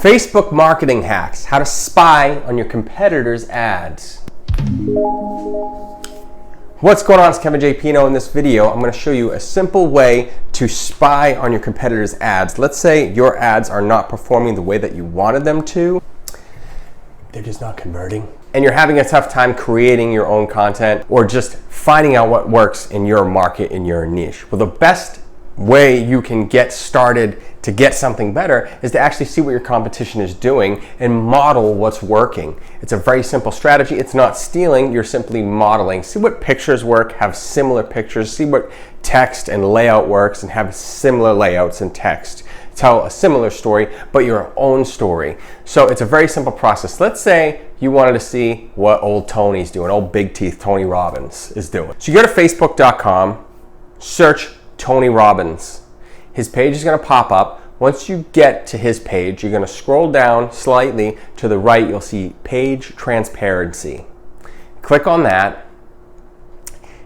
Facebook marketing hacks, how to spy on your competitors' ads. What's going on? It's Kevin J. Pino. In this video, I'm going to show you a simple way to spy on your competitors' ads. Let's say your ads are not performing the way that you wanted them to. They're just not converting. And you're having a tough time creating your own content or just finding out what works in your market, in your niche. Well, the best way you can get started to get something better is to actually see what your competition is doing and model what's working. It's a very simple strategy. It's not stealing, you're simply modeling. See what pictures work, have similar pictures, see what text and layout works and have similar layouts and text. Tell a similar story, but your own story. So it's a very simple process. Let's say you wanted to see what old Tony's doing, old big teeth Tony Robbins is doing. So you go to facebook.com, search Tony Robbins. His page is going to pop up. Once you get to his page, you're going to scroll down slightly to the right. You'll see page transparency. Click on that.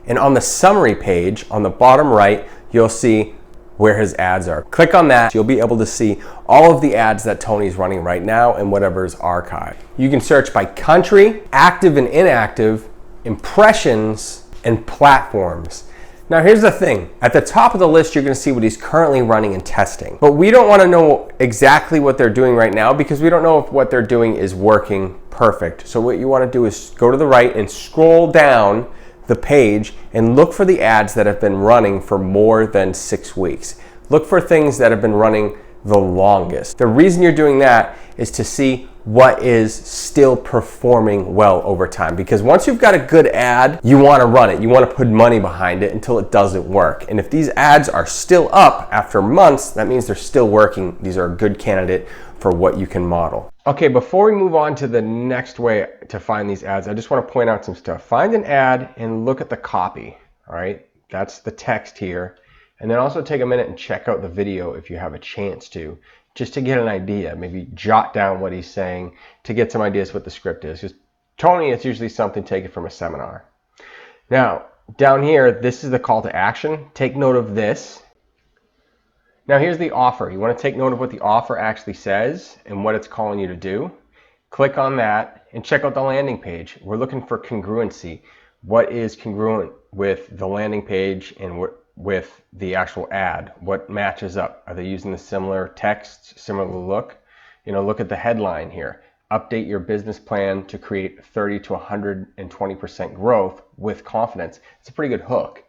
And on the summary page, on the bottom right, you'll see where his ads are. Click on that. You'll be able to see all of the ads that Tony's running right now and whatever's archived. You can search by country, active and inactive, impressions, and platforms. Now here's the thing, at the top of the list you're going to see what he's currently running and testing. But we don't want to know exactly what they're doing right now because we don't know if what they're doing is working perfect. So what you want to do is go to the right and scroll down the page and look for the ads that have been running for more than 6 weeks. Look for things that have been running the longest. The reason you're doing that is to see what is still performing well over time. Because once you've got a good ad, you want to run it. You want to put money behind it until it doesn't work. And if these ads are still up after months, that means they're still working. These are a good candidate for what you can model. Okay, before we move on to the next way to find these ads, I just want to point out some stuff. Find an ad and look at the copy, all right? That's the text here. And then also take a minute and check out the video if you have a chance to, just to get an idea. Maybe jot down what he's saying to get some ideas what the script is. Because Tony, it's usually something taken from a seminar. Now, down here, this is the call to action. Take note of this. Now here's the offer. You want to take note of what the offer actually says and what it's calling you to do. Click on that and check out the landing page. We're looking for congruency. What is congruent with the landing page and with the actual ad? What matches up? Are they using the similar text, similar look? You know, look at the headline here. Update your business plan to create 30 to 120% growth with confidence. It's a pretty good hook.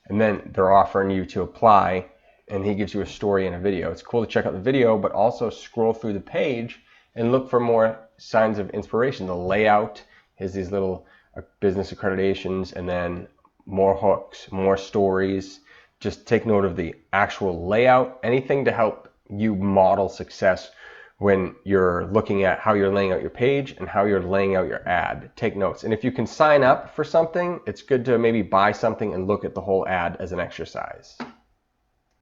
And then they're offering you to apply and he gives you a story and a video. It's cool to check out the video, but also scroll through the page and look for more signs of inspiration. The layout is these little business accreditations and then more hooks, more stories. Just take note of the actual layout, anything to help you model success when you're looking at how you're laying out your page and how you're laying out your ad. Take notes. And if you can sign up for something, it's good to maybe buy something and look at the whole ad as an exercise.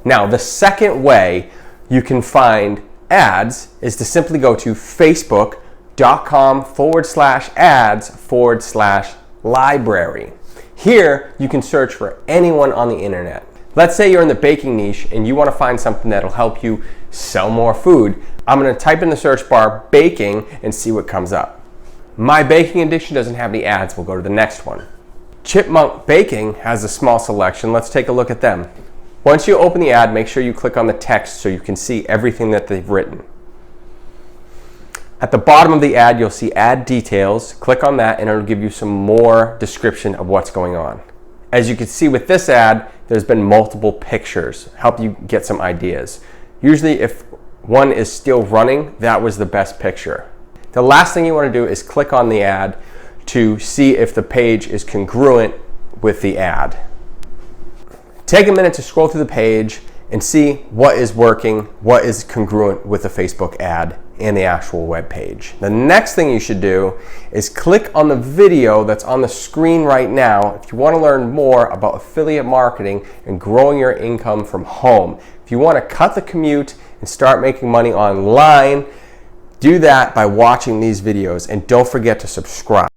Now, the second way you can find ads is to simply go to facebook.com/ads/library. Here, you can search for anyone on the internet. Let's say you're in the baking niche and you want to find something that'll help you sell more food. I'm going to type in the search bar baking and see what comes up. My Baking Addiction doesn't have any ads. We'll go to the next one. Chipmunk Baking has a small selection. Let's take a look at them. Once you open the ad, make sure you click on the text so you can see everything that they've written. At the bottom of the ad, you'll see ad details. Click on that and it'll give you some more description of what's going on. As you can see with this ad, there's been multiple pictures, help you get some ideas. Usually if one is still running, that was the best picture. The last thing you want to do is click on the ad to see if the page is congruent with the ad. Take a minute to scroll through the page and see what is working, what is congruent with the Facebook ad and the actual web page. The next thing you should do is click on the video that's on the screen right now if you want to learn more about affiliate marketing and growing your income from home. If you want to cut the commute and start making money online, do that by watching these videos and don't forget to subscribe.